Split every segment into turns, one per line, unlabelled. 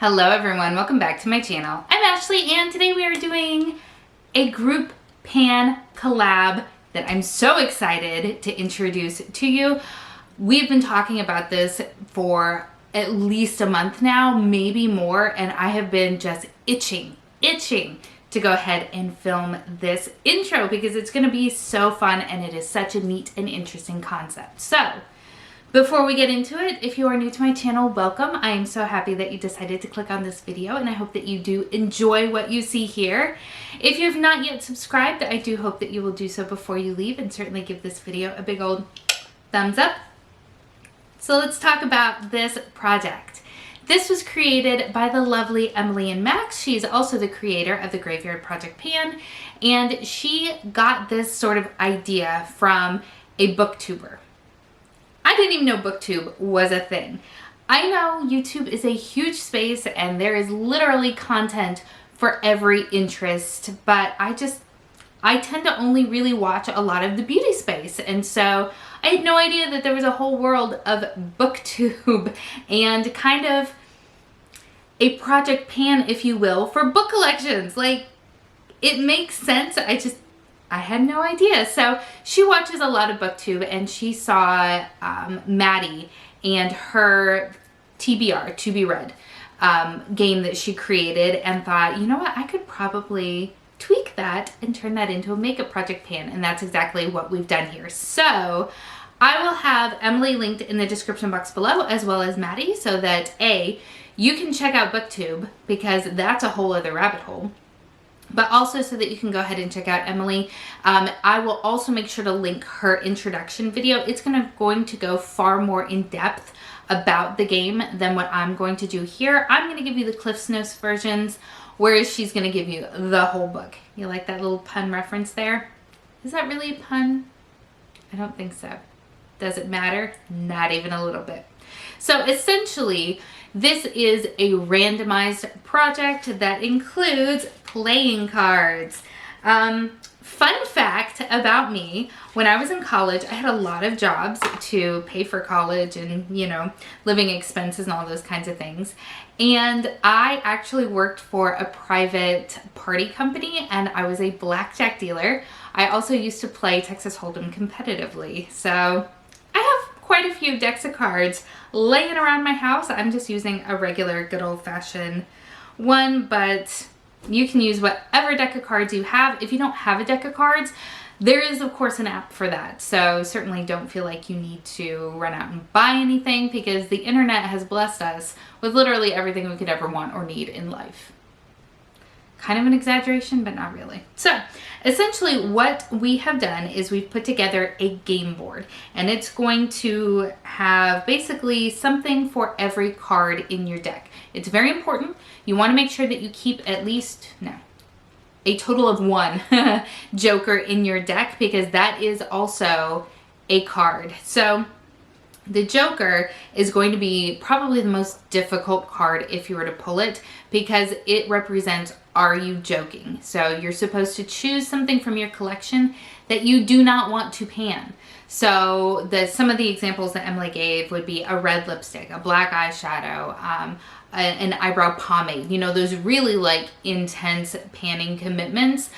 Hello everyone, welcome back to my channel. I'm Ashley and today we are doing a group pan collab that I'm so excited to introduce to you. We've been talking about this for at least a month now, maybe more, and I have been just itching to go ahead and film this intro because it's going to be so fun and it is such a neat and interesting concept. So before we get into it, if you are new to my channel, welcome. I am so happy that you decided to click on this video and I hope that you do enjoy what you see here. If you have not yet subscribed, I do hope that you will do so before you leave and certainly give this video a big old thumbs up. So let's talk about this project. This was created by the lovely Emily and Max. She's also the creator of the Graveyard Project Pan, and she got this sort of idea from a booktuber. I didn't even know booktube was a thing. I know YouTube is a huge space and there is literally content for every interest, but I tend to only really watch a lot of the beauty space, and so I had no idea that there was a whole world of booktube and kind of a project pan, if you will, for book collections. Like, it makes sense. I had no idea. So she watches a lot of booktube and she saw Maddie and her TBR, To Be Read, game that she created and thought, you know what, I could probably tweak that and turn that into a makeup project pan, and that's exactly what we've done here. So I will have Emily linked in the description box below, as well as Maddie, so that you can check out booktube because that's a whole other rabbit hole, but also so that you can go ahead and check out Emily. I will also make sure to link her introduction video. It's going to go far more in depth about the game than what I'm going to do here. I'm going to give you the Cliff's Notes versions, whereas she's going to give you the whole book. You like that little pun reference there? Is that really a pun? I don't think so. Does it matter? Not even a little bit. So essentially, this is a randomized project that includes playing cards. Fun fact about me, when I was in college, I had a lot of jobs to pay for college and, you know, living expenses and all those kinds of things. And I actually worked for a private party company and I was a blackjack dealer. I also used to play Texas Hold'em competitively. So I have quite a few decks of cards laying around my house. I'm just using a regular good old-fashioned one, but you can use whatever deck of cards you have. If you don't have a deck of cards, there is of course an app for that. So certainly don't feel like you need to run out and buy anything because the internet has blessed us with literally everything we could ever want or need in life. Kind of an exaggeration, but not really. So essentially what we have done is we've put together a game board, and it's going to have basically something for every card in your deck. It's very important. You want to make sure that you keep at least, a total of one joker in your deck, because that is also a card. So the Joker is going to be probably the most difficult card if you were to pull it, because it represents, are you joking? So you're supposed to choose something from your collection that you do not want to pan. So some of the examples that Emily gave would be a red lipstick, a black eyeshadow, an eyebrow pomade, you know, those really like intense panning commitments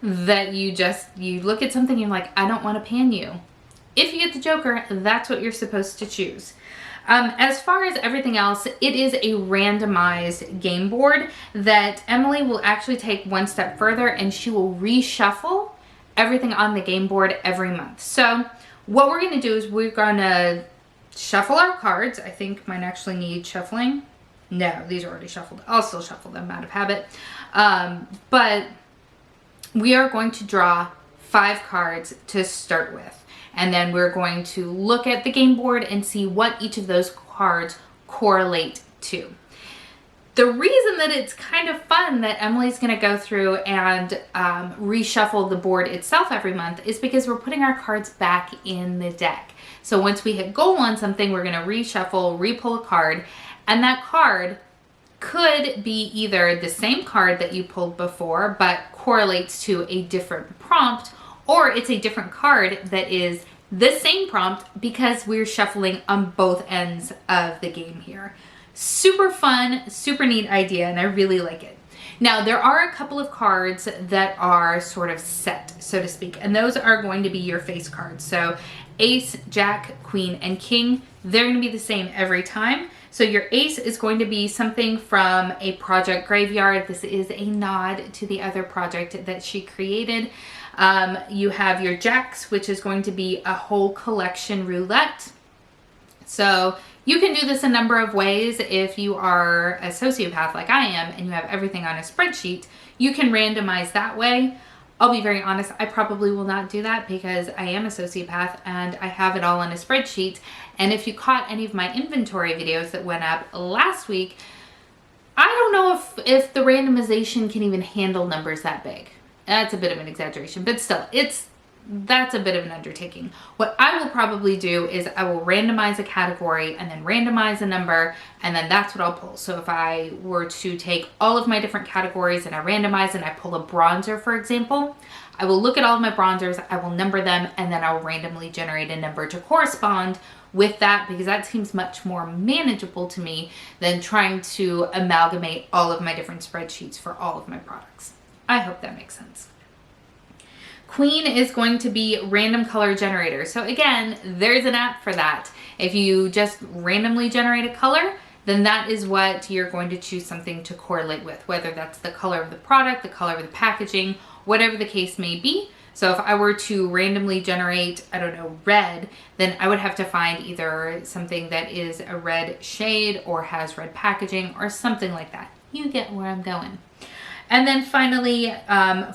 that you look at something and you're like, I don't want to pan you. If you get the Joker, that's what you're supposed to choose. As far as everything else, it is a randomized game board that Emily will actually take one step further and she will reshuffle everything on the game board every month. So what we're going to do is we're going to shuffle our cards. I think mine actually need shuffling. No, these are already shuffled. I'll still shuffle them out of habit. But we are going to draw 5 cards to start with. And then we're going to look at the game board and see what each of those cards correlate to. The reason that it's kind of fun that Emily's going to go through and reshuffle the board itself every month is because we're putting our cards back in the deck. So once we hit goal on something, we're going to reshuffle, re-pull a card, and that card could be either the same card that you pulled before but correlates to a different prompt, or it's a different card that is the same prompt because we're shuffling on both ends of the game here. Super fun, super neat idea, and I really like it. Now, there are a couple of cards that are sort of set, so to speak, and those are going to be your face cards. So ace, jack, queen, and king, they're going to be the same every time. So your ace is going to be something from a project graveyard. This is a nod to the other project that she created. You have your jacks, which is going to be a whole collection roulette. So you can do this a number of ways. If you are a sociopath like I am and you have everything on a spreadsheet, you can randomize that way. I'll be very honest, I probably will not do that because I am a sociopath and I have it all on a spreadsheet. And if you caught any of my inventory videos that went up last week, I don't know if the randomization can even handle numbers that big. That's a bit of an exaggeration, but still, that's a bit of an undertaking. What I will probably do is I will randomize a category and then randomize a number, and then that's what I'll pull. So if I were to take all of my different categories and I randomize and I pull a bronzer, for example, I will look at all of my bronzers, I will number them, and then I'll randomly generate a number to correspond with that, because that seems much more manageable to me than trying to amalgamate all of my different spreadsheets for all of my products. I hope that makes sense. Queen is going to be random color generator. So again, there's an app for that. If you just randomly generate a color, then that is what you're going to choose something to correlate with, whether that's the color of the product, the color of the packaging, whatever the case may be. So if I were to randomly generate, I don't know, red, then I would have to find either something that is a red shade or has red packaging or something like that. You get where I'm going. And then finally,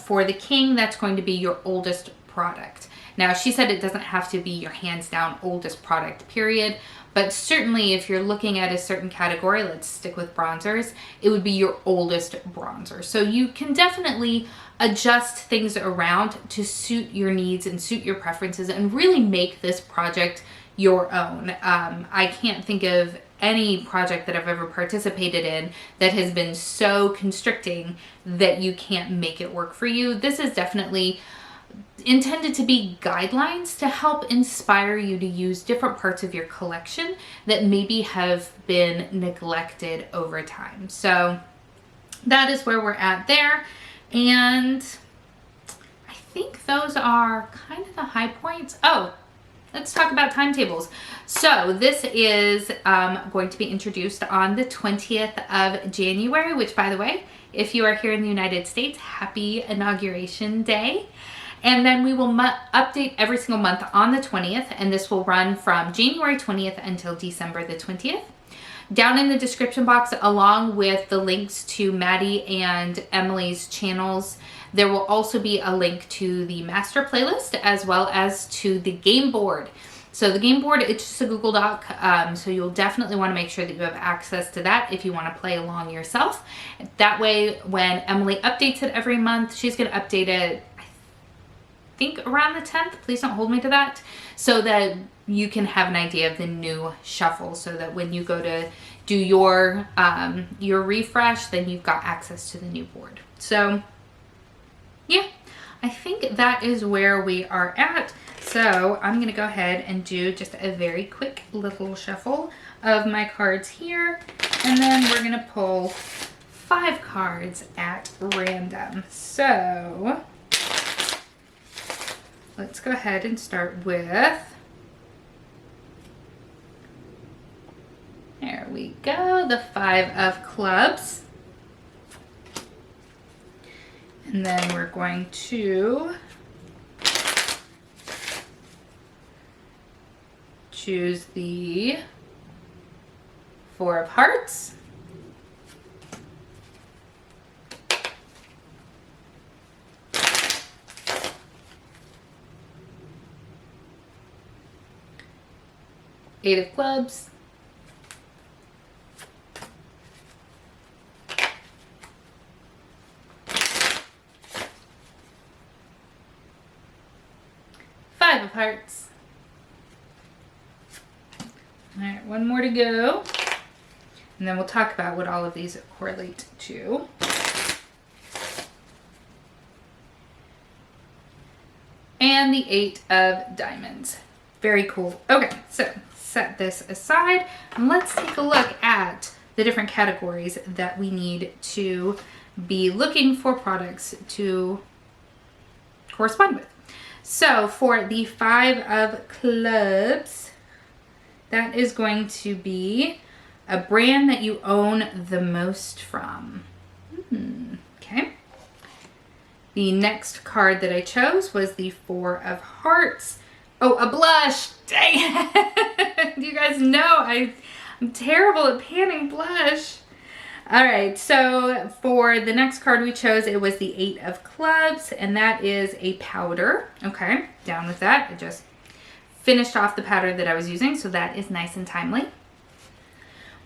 for the king, that's going to be your oldest product. Now, she said it doesn't have to be your hands down oldest product, period. But certainly if you're looking at a certain category, let's stick with bronzers, it would be your oldest bronzer. So you can definitely adjust things around to suit your needs and suit your preferences and really make this project your own. I can't think of any project that I've ever participated in that has been so constricting that you can't make it work for you. This is definitely intended to be guidelines to help inspire you to use different parts of your collection that maybe have been neglected over time. So that is where we're at there. And I think those are kind of the high points. Oh, let's talk about timetables. So this is going to be introduced on the 20th of January, which, by the way, if you are here in the United States, happy Inauguration Day. And then we will update every single month on the 20th, and this will run from January 20th until December the 20th. Down in the description box, along with the links to Maddie and Emily's channels, there will also be a link to the master playlist as well as to the game board. So the game board, it's just a Google Doc, so you'll definitely want to make sure that you have access to that if you want to play along yourself. That way, when Emily updates it every month, she's going to update it, I think, around the 10th. Please don't hold me to that. So that you can have an idea of the new shuffle, so that when you go to do your refresh, then you've got access to the new board. So yeah, I think that is where we are at. So I'm going to go ahead and do just a very quick little shuffle of my cards here. And then we're going to pull 5 cards at random. So let's go ahead and start with, there we go, the 5 of clubs. And then we're going to choose the 4 of hearts. Eight of clubs. Five of hearts. All right, one more to go. And then we'll talk about what all of these correlate to. And the 8 of diamonds. Very cool. Okay, so set this aside and let's take a look at the different categories that we need to be looking for products to correspond with. So for the 5 of clubs, that is going to be a brand that you own the most from. Okay. The next card that I chose was the 4 of hearts. Oh, a blush. Dang it. You guys know I'm terrible at panning blush. All right, so for the next card we chose, it was the 8 of clubs, and that is a powder. Okay, down with that. I just finished off the powder that I was using, so that is nice and timely.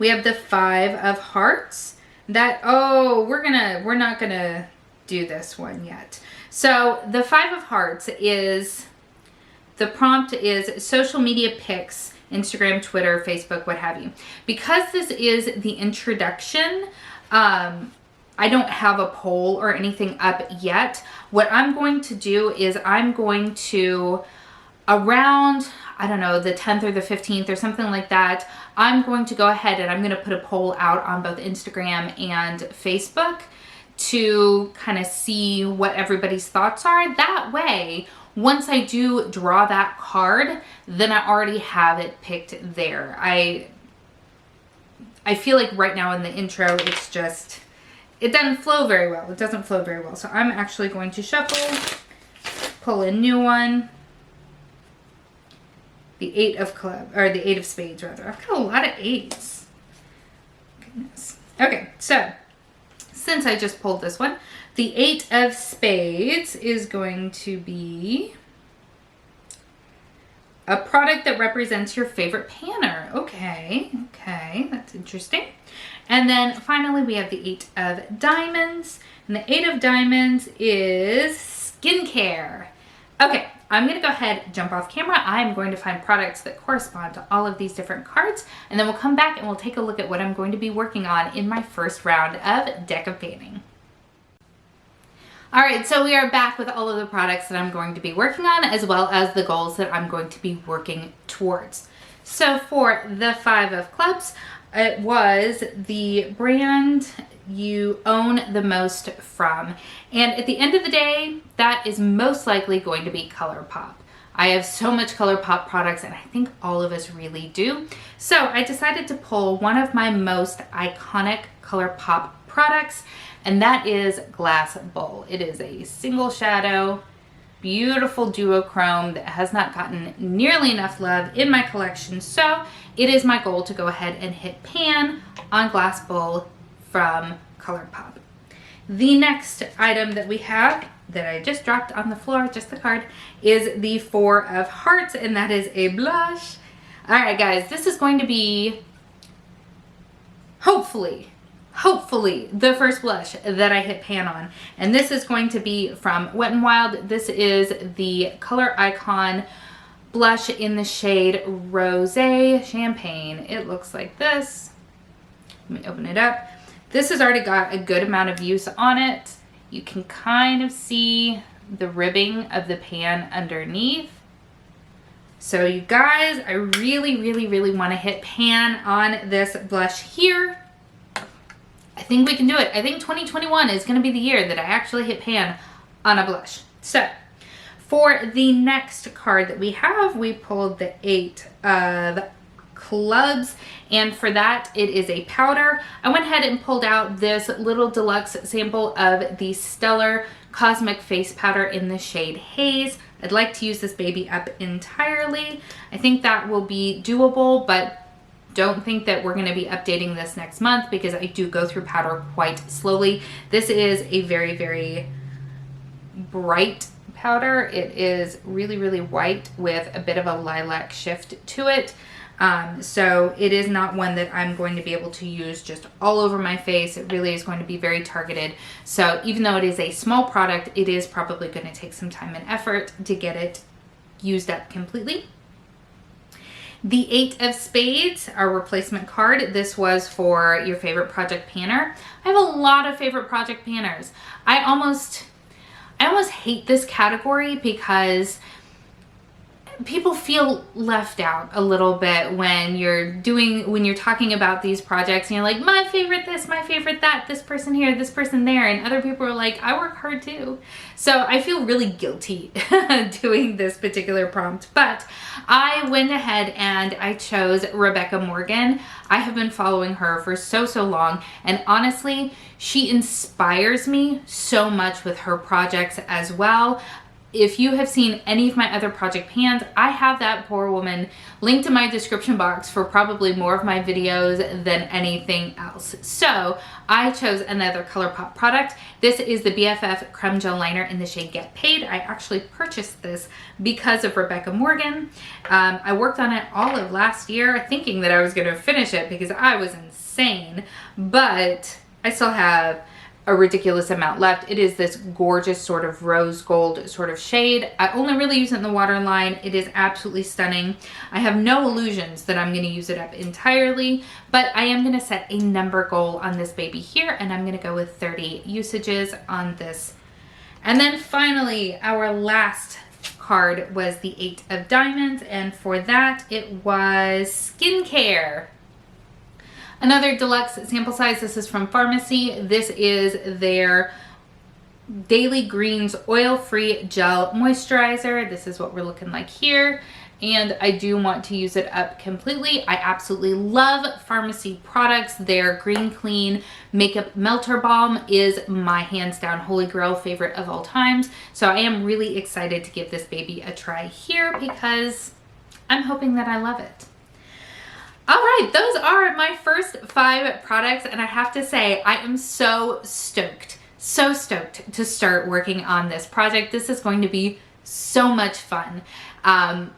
We have the 5 of hearts. That, oh, we're not gonna do this one yet. So the 5 of hearts is, the prompt is social media pics, Instagram, Twitter, Facebook, what have you. Because this is the introduction, I don't have a poll or anything up yet. What I'm going to do is I'm going to, around, I don't know, the 10th or the 15th or something like that, I'm going to go ahead and I'm going to put a poll out on both Instagram and Facebook to kind of see what everybody's thoughts are. That way, once I do draw that card, then I already have it picked there. I feel like right now in the intro, it's just, it doesn't flow very well. It doesn't flow very well. So I'm actually going to shuffle, pull a new one. The 8 of club, or the 8 of spades rather. I've got a lot of 8s. Goodness. Okay, so since I just pulled this one, the 8 of spades is going to be a product that represents your favorite panner. Okay, that's interesting. And then finally we have the 8 of diamonds. And the 8 of diamonds is skincare. Okay, I'm going to go ahead and jump off camera. I'm going to find products that correspond to all of these different cards, and then we'll come back and we'll take a look at what I'm going to be working on in my first round of deck of panning. All right, so we are back with all of the products that I'm going to be working on, as well as the goals that I'm going to be working towards. So for the 5 of clubs, it was the brand you own the most from. And at the end of the day, that is most likely going to be ColourPop. I have so much ColourPop products, and I think all of us really do. So I decided to pull one of my most iconic ColourPop products, and that is Glass Bowl. It is a single shadow, beautiful duochrome that has not gotten nearly enough love in my collection. So it is my goal to go ahead and hit pan on Glass Bowl from ColourPop. The next item that we have that I just dropped on the floor, just the card, is the 4 of hearts, and that is a blush. All right, guys, this is going to be hopefully the first blush that I hit pan on. And this is going to be from Wet n Wild. This is the Color Icon blush in the shade Rosé Champagne. It looks like this. Let me open it up. This has already got a good amount of use on it. You can kind of see the ribbing of the pan underneath. So you guys, I really want to hit pan on this blush here. I think we can do it. I think 2021 is going to be the year that I actually hit pan on a blush. So for the next card that we have, we pulled the 8 of clubs, and for that it is a powder. I went ahead and pulled out this little deluxe sample of the Stellar Cosmic Face Powder in the shade Haze. I'd like to use this baby up entirely. I think that will be doable, but don't think that we're going to be updating this next month because I do go through powder quite slowly. This is a very bright powder. It is really white with a bit of a lilac shift to it. So it is not one that I'm going to be able to use just all over my face. It really is going to be very targeted. So even though it is a small product, it is probably going to take some time and effort to get it used up completely. The 8 of spades, our replacement card. This was for your favorite project panner. I have a lot of favorite project panners. I almost hate this category because people feel left out a little bit when you're talking about these projects and you're like, my favorite this, my favorite that, this person here, this person there, and other people are like, I work hard too. So I feel really guilty doing this particular prompt, but I went ahead and I chose Rebecca Morgan. I have been following her for so long, and honestly, she inspires me so much with her projects as well. If you have seen any of my other project pans, I have that poor woman linked in my description box for probably more of my videos than anything else. So I chose another ColourPop product. This is the BFF Creme Gel Liner in the shade Get Paid. I actually purchased this because of Rebecca Morgan. I worked on it all of last year thinking that I was going to finish it because I was insane, but I still have a ridiculous amount left. It is this gorgeous sort of rose gold sort of shade. I only really use it in the waterline. It is absolutely stunning. I have no illusions that I'm going to use it up entirely, but I am going to set a number goal on this baby here, and I'm going to go with 30 usages on this. And then finally, our last card was the 8 of Diamonds, and for that it was skincare. Another deluxe sample size. This is from Pharmacy. This is their Daily Greens Oil-Free Gel Moisturizer. This is what we're looking like here. And I do want to use it up completely. I absolutely love Pharmacy products. Their Green Clean Makeup Melter Balm is my hands down holy grail favorite of all times. So I am really excited to give this baby a try here because I'm hoping that I love it. All right, those are my first 5 products, and I have to say, I am so stoked to start working on this project. This is going to be so much fun. I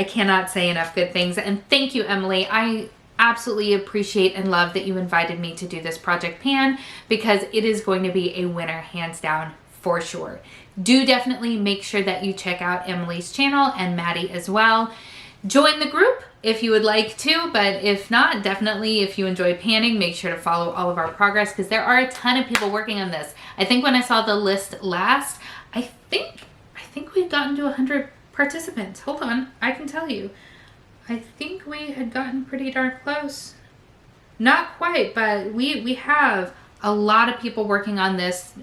cannot say enough good things, and thank you, Emily. I absolutely appreciate and love that you invited me to do this project pan because it is going to be a winner, hands down, for sure. Do definitely make sure that you check out Emily's channel and Maddie as well. Join the group if you would like to, but if not, definitely if you enjoy panning, make sure to follow all of our progress because there are a ton of people working on this. I think when I saw the list last, I think we'd gotten to 100 participants. Hold on, I can tell you. I think we had gotten pretty darn close. Not quite, but we have a lot of people working on this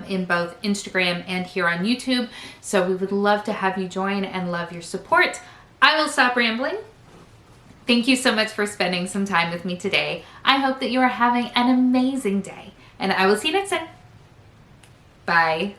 in both Instagram and here on YouTube. So we would love to have you join and love your support. I will stop rambling. Thank you so much for spending some time with me today. I hope that you are having an amazing day, and I will see you next time. Bye.